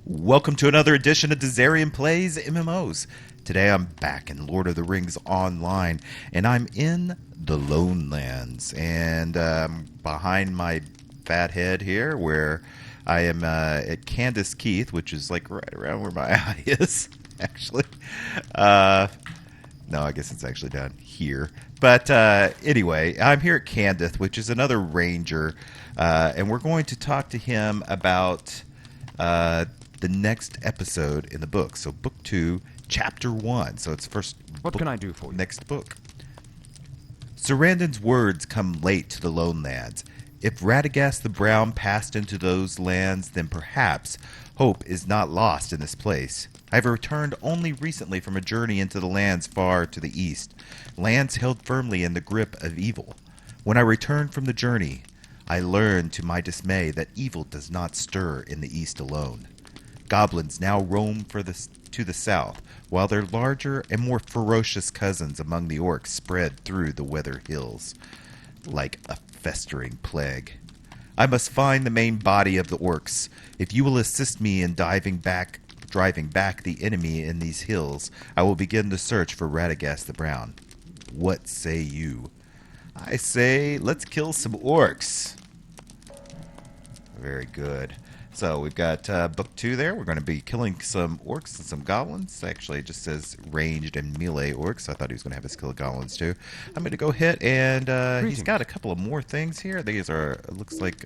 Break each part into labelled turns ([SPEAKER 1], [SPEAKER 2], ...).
[SPEAKER 1] Welcome to another edition of Dizzarian Plays MMOs. Today I'm back in Lord of the Rings Online, and I'm in the Lone Lands. And behind my fat head here, where I am at Candaith Keith, which is like right around where my eye is, actually. No, I guess it's actually down here. But anyway, I'm here at Candaith, which is another ranger, and we're going to talk to him about the next episode in the book. So book 2, chapter 1. So it's first
[SPEAKER 2] What
[SPEAKER 1] book,
[SPEAKER 2] can I do for you?
[SPEAKER 1] next book. Sarandon's words come late to the Lone Lands. If Radagast the Brown passed into those lands, then perhaps hope is not lost in this place. I have returned only recently from a journey into the lands far to the east, lands held firmly in the grip of evil. When I returned from the journey, I learned to my dismay that evil does not stir in the east alone. Goblins now roam to the south, while their larger and more ferocious cousins among the orcs spread through the weather hills like a festering plague. I must find the main body of the orcs. If you will assist me in driving back the enemy in these hills, I will begin the search for Radagast the Brown. What say you? I say, let's kill some orcs. Very good. So we've got book 2 there. We're going to be killing some orcs and some goblins. Actually, it just says ranged and melee orcs. I thought he was going to have us kill goblins too. I'm going to go ahead and he's got a couple of more things here. These are, it looks like,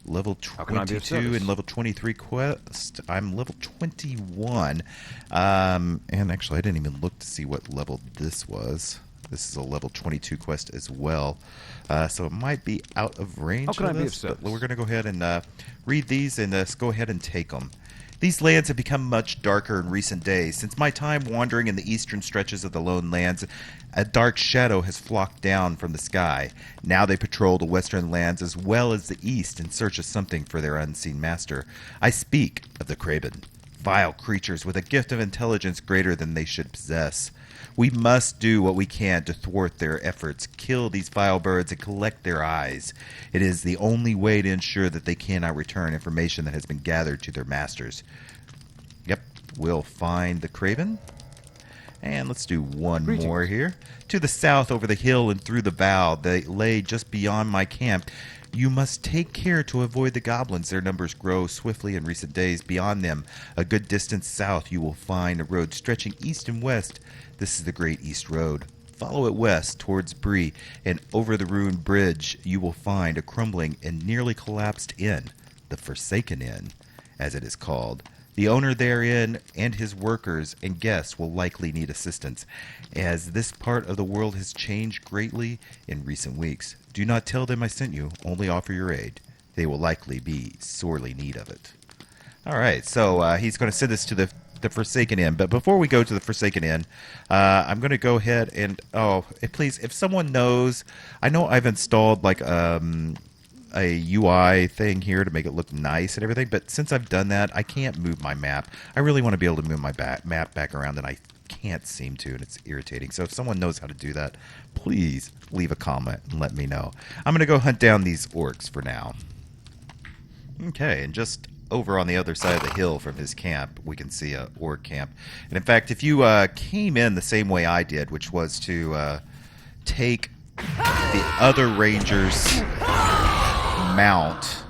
[SPEAKER 1] level 22 and level 23 quest. I'm level 21. And actually, I didn't even look to see what level this was. This is a level 22 quest as well. So it might be out of range.
[SPEAKER 2] How can I be of
[SPEAKER 1] but
[SPEAKER 2] service?
[SPEAKER 1] we're going to go ahead and read these and go ahead and take them. These lands have become much darker in recent days. Since my time wandering in the eastern stretches of the Lone Lands, a dark shadow has flocked down from the sky. Now they patrol the western lands as well as the east in search of something for their unseen master. I speak of the Craven, vile creatures with a gift of intelligence greater than they should possess. We must do what we can to thwart their efforts, kill these vile birds, and collect their eyes. It is the only way to ensure that they cannot return information that has been gathered to their masters. Yep, we'll find the Craven. And let's do one more here. To the south, over the hill and through the bow, they lay just beyond my camp. You must take care to avoid the goblins. Their numbers grow swiftly in recent days. Beyond them, a good distance south, you will find a road stretching east and west. This is the Great East Road. Follow it west towards Bree, and over the ruined bridge, you will find a crumbling and nearly collapsed inn, the Forsaken Inn, as it is called. The owner therein and his workers and guests will likely need assistance, as this part of the world has changed greatly in recent weeks. Do not tell them I sent you, only offer your aid. They will likely be sorely need of it. All right, so he's going to send us to the Forsaken Inn. But before we go to the Forsaken Inn, I'm going to go ahead and, please, if someone knows, I know I've installed like a UI thing here to make it look nice and everything, but since I've done that, I can't move my map. I really want to be able to move my map back around, and I can't seem to, and it's irritating. So if someone knows how to do that, please leave a comment and let me know. I'm going to go hunt down these orcs for now. Okay, and just over on the other side of the hill from his camp, we can see a orc camp. And in fact, if you came in the same way I did, which was to take the other ranger's mount,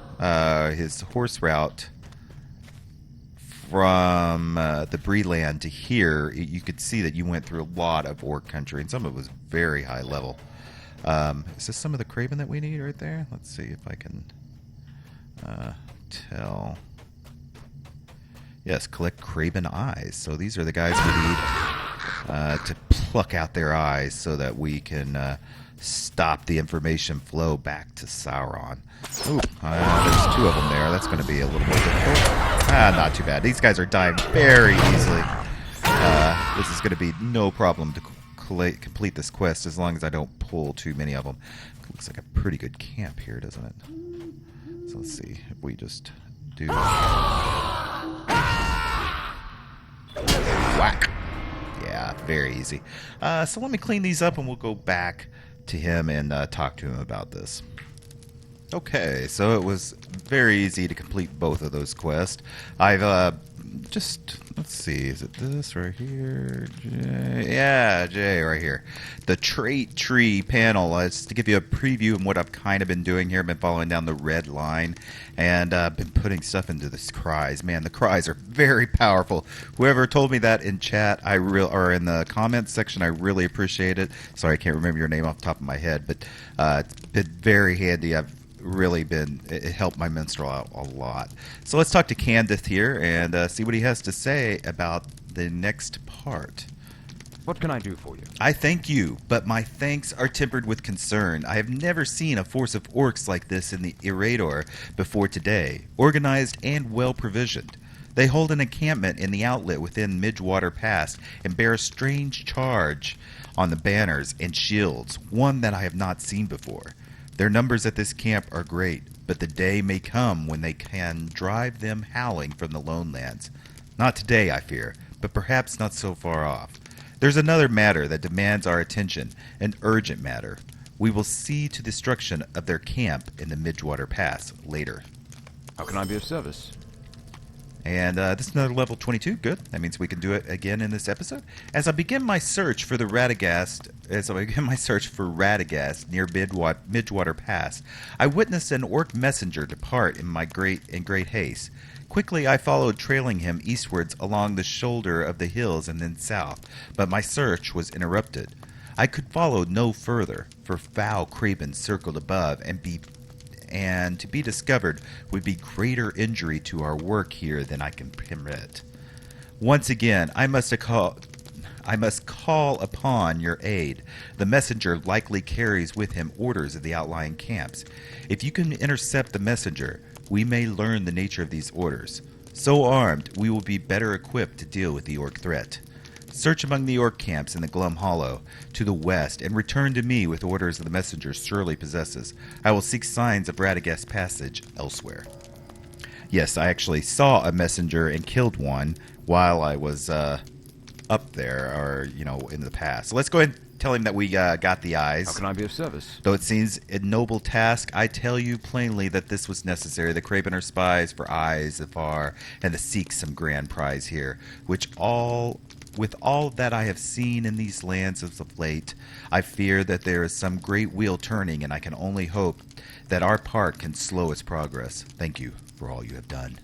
[SPEAKER 1] his horse route from the Breeland to here, you could see that you went through a lot of orc country, and some of it was very high level. Is this some of the Craven that we need right there? Let's see if I can tell. Yes, collect Craven eyes. So these are the guys we need to pluck out their eyes so that we can stop the information flow back to Sauron. Ooh, there's 2 of them there. That's going to be a little more difficult. Not too bad. These guys are dying very easily. This is going to be no problem to complete this quest as long as I don't pull too many of them. Looks like a pretty good camp here, doesn't it? So let's see if we just do whack. Yeah, very easy. So let me clean these up and we'll go back to him and talk to him about this. Okay, so it was very easy to complete both of those quests. I've just, let's see, is it this right here? J, yeah, J right here. The trait tree panel. It's to give you a preview of what I've kind of been doing here. I've been following down the red line and been putting stuff into the cries. Man, the cries are very powerful. Whoever told me that in chat, or in the comments section, I really appreciate it. Sorry, I can't remember your name off the top of my head, but it's been very handy. It helped my minstrel out a lot. So let's talk to Candaith here and see what he has to say about the next part.
[SPEAKER 2] What can I do for you?
[SPEAKER 1] I thank you, but my thanks are tempered with concern. I have never seen a force of orcs like this in the Erador before today, organized and well provisioned. They hold an encampment in the outlet within Midgewater Pass and bear a strange charge on the banners and shields, one that I have not seen before. Their numbers at this camp are great, but the day may come when they can drive them howling from the lone lands. Not today, I fear, but perhaps not so far off. There's another matter that demands our attention, an urgent matter. We will see to destruction of their camp in the Midgewater Pass later.
[SPEAKER 2] How can I be of service?
[SPEAKER 1] And this is another level 22. Good. That means we can do it again in this episode. As I begin my search for Radagast near Midgewater Pass, I witnessed an orc messenger depart in great haste. Quickly I followed, trailing him eastwards along the shoulder of the hills and then south, but my search was interrupted. I could follow no further, for foul cravens circled above, and to be discovered would be greater injury to our work here than I can permit. Once again, I must call upon your aid. The messenger likely carries with him orders of the outlying camps. If you can intercept the messenger, we may learn the nature of these orders. So armed, we will be better equipped to deal with the orc threat. Search among the orc camps in the Glum Hollow to the west, and return to me with orders of the messenger surely possesses. I will seek signs of Radagast passage elsewhere. Yes, I actually saw a messenger and killed one while I was up there, or, in the past. So let's go ahead and tell him that we got the eyes.
[SPEAKER 2] How can I be of service?
[SPEAKER 1] Though it seems a noble task, I tell you plainly that this was necessary. The Craven are spies for eyes afar, and to seek some grand prize here, with all that I have seen in these lands as of late, I fear that there is some great wheel turning, and I can only hope that our part can slow its progress. Thank you for all you have done.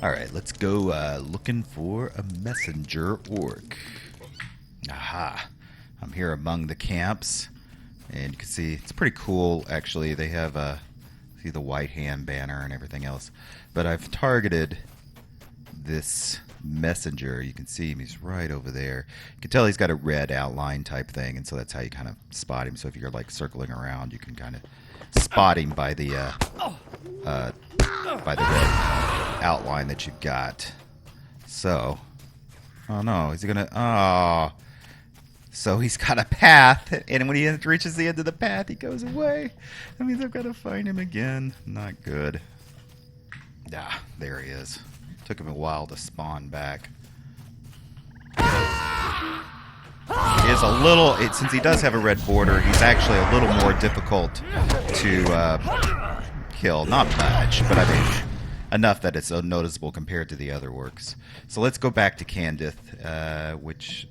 [SPEAKER 1] All right, let's go looking for a messenger orc. Aha. I'm here among the camps, and you can see it's pretty cool, actually. They have see the white hand banner and everything else. But I've targeted this messenger. You can see him. He's right over there. You can tell he's got a red outline type thing, and so that's how you kind of spot him. So if you're like circling around, you can kind of spot him by the red outline that you've got. So, oh no, is he gonna? Oh. So he's got a path, and when he reaches the end of the path, he goes away. That means I've got to find him again. Not good. Ah, there he is. Took him a while to spawn back. He is a little, since he does have a red border, he's actually a little more difficult to kill. Not much, but I mean, enough that it's noticeable compared to the other orcs. So let's go back to Candaith, which...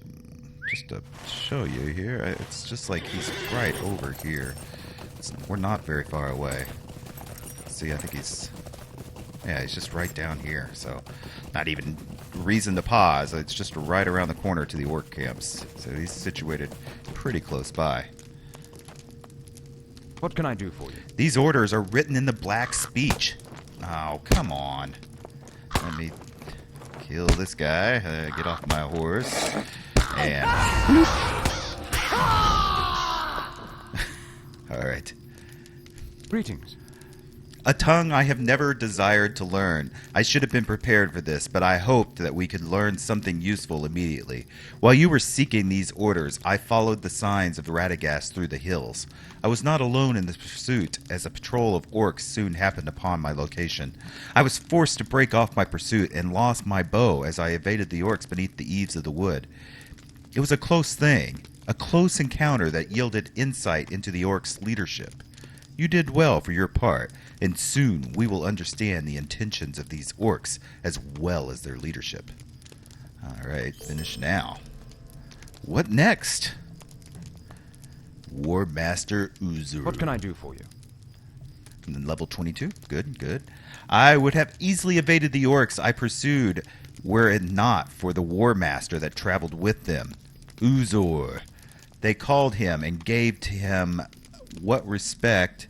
[SPEAKER 1] just to show you here, it's just like he's right over here. We're not very far away. See, I think he's just right down here. So, not even reason to pause. It's just right around the corner to the orc camps. So he's situated pretty close by.
[SPEAKER 2] What can I do for you?
[SPEAKER 1] These orders are written in the black speech. Oh, come on. Let me kill this guy. Get off my horse. And all right.
[SPEAKER 2] Greetings.
[SPEAKER 1] A tongue I have never desired to learn. I should have been prepared for this, but I hoped that we could learn something useful immediately. While you were seeking these orders, I followed the signs of Radagast through the hills. I was not alone in the pursuit, as a patrol of orcs soon happened upon my location. I was forced to break off my pursuit and lost my bow as I evaded the orcs beneath the eaves of the wood. It was a close thing, a close encounter that yielded insight into the orcs' leadership. You did well for your part. and soon we will understand the intentions of these orcs as well as their leadership. Alright, finish now. What next? War Master Uzuru.
[SPEAKER 2] What can I do for you?
[SPEAKER 1] And then level 22. Good, good. I would have easily evaded the orcs I pursued were it not for the War Master that traveled with them, Uzur. They called him and gave to him what respect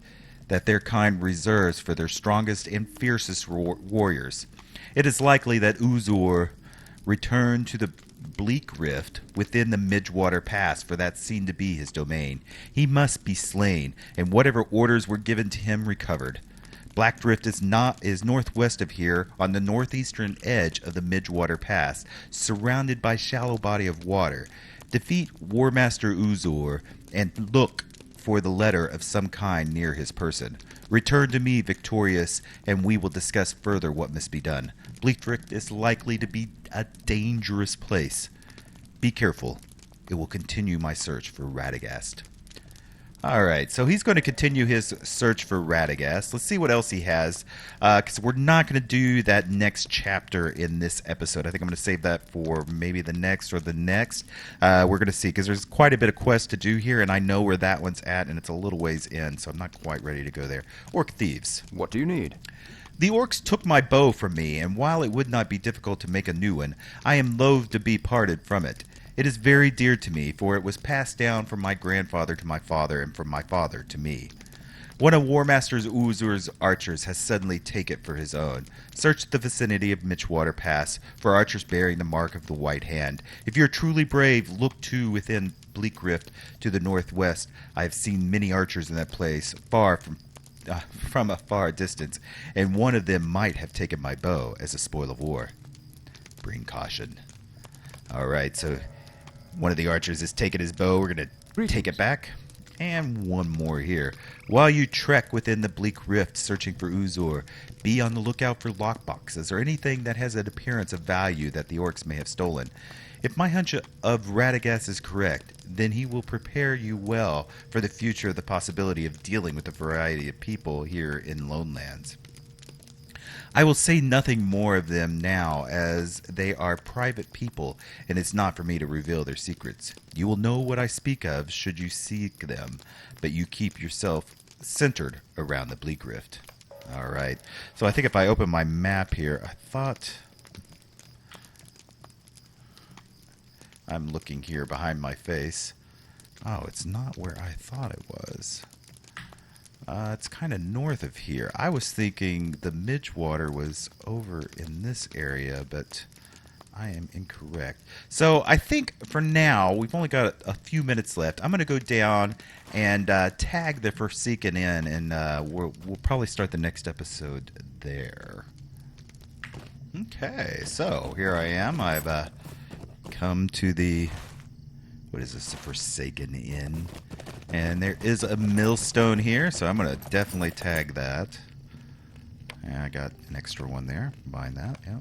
[SPEAKER 1] that their kind reserves for their strongest and fiercest warriors. It is likely that Uzur returned to the bleak rift within the Midgewater Pass, for that seemed to be his domain. He must be slain, and whatever orders were given to him recovered. Blackdrift is northwest of here, on the northeastern edge of the Midgewater Pass, surrounded by shallow body of water. Defeat War Master Uzur, and look for the letter of some kind near his person. Return to me victorious, and we will discuss further what must be done. Bleakdrift is likely to be a dangerous place. Be careful. It will continue my search for Radagast. Alright, so he's going to continue his search for Radagast. Let's see what else he has, because we're not going to do that next chapter in this episode. I think I'm going to save that for maybe the next or the next. We're going to see, because there's quite a bit of quest to do here, and I know where that one's at, and it's a little ways in, so I'm not quite ready to go there. Orc Thieves.
[SPEAKER 2] What do you need?
[SPEAKER 1] The orcs took my bow from me, and while it would not be difficult to make a new one, I am loath to be parted from it. It is very dear to me, for it was passed down from my grandfather to my father, and from my father to me. One of War Master Uzur's archers has suddenly taken it for his own. Search the vicinity of Midgewater Pass for archers bearing the mark of the White Hand. If you are truly brave, look too within Bleak Rift to the northwest. I have seen many archers in that place, far from a far distance, and one of them might have taken my bow as a spoil of war. Bring caution. Alright, so one of the archers has taken his bow. We're going to take it back. And one more here. While you trek within the Bleak Rift searching for Uzur, be on the lookout for lockboxes or anything that has an appearance of value that the orcs may have stolen. If my hunch of Radagast is correct, then he will prepare you well for the future of the possibility of dealing with a variety of people here in Lone Lands. I will say nothing more of them now, as they are private people, and it's not for me to reveal their secrets. You will know what I speak of should you seek them, but you keep yourself centered around the Bleak Rift. Alright, so I think if I open my map here, I thought... I'm looking here behind my face. Oh, it's not where I thought it was. It's kind of north of here. I was thinking the Midgewater was over in this area, but I am incorrect. So I think for now, we've only got a few minutes left. I'm going to go down and tag the Forsaken Inn, and we'll probably start the next episode there. Okay, so here I am. I've come to the... What is this? The Forsaken Inn. And there is a millstone here, so I'm going to definitely tag that. Yeah, I got an extra one there. Combine that, yeah.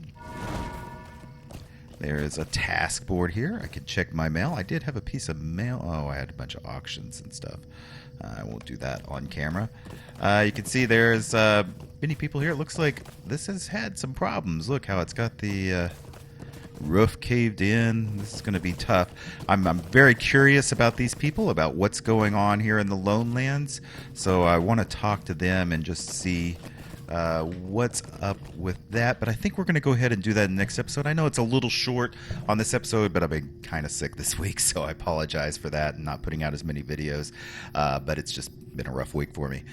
[SPEAKER 1] There is a task board here. I can check my mail. I did have a piece of mail. Oh, I had a bunch of auctions and stuff. I won't do that on camera. You can see there's many people here. It looks like this has had some problems. Look how it's got the... roof caved in. This is going to be tough. I'm very curious about these people, about what's going on here in the Lone Lands. So I want to talk to them and just see what's up with that. But I think we're going to go ahead and do that in the next episode. I know it's a little short on this episode, but I've been kind of sick this week, so I apologize for that and not putting out as many videos. But it's just been a rough week for me.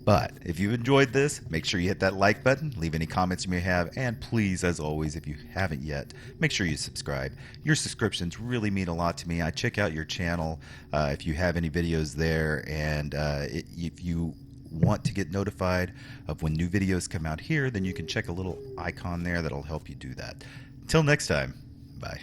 [SPEAKER 1] But if you've enjoyed this, make sure you hit that like button, leave any comments you may have, and please, as always, if you haven't yet, make sure you subscribe. Your subscriptions really mean a lot to me. I check out your channel if you have any videos there, and if you want to get notified of when new videos come out here, then you can check a little icon there that'll help you do that. Until next time, bye.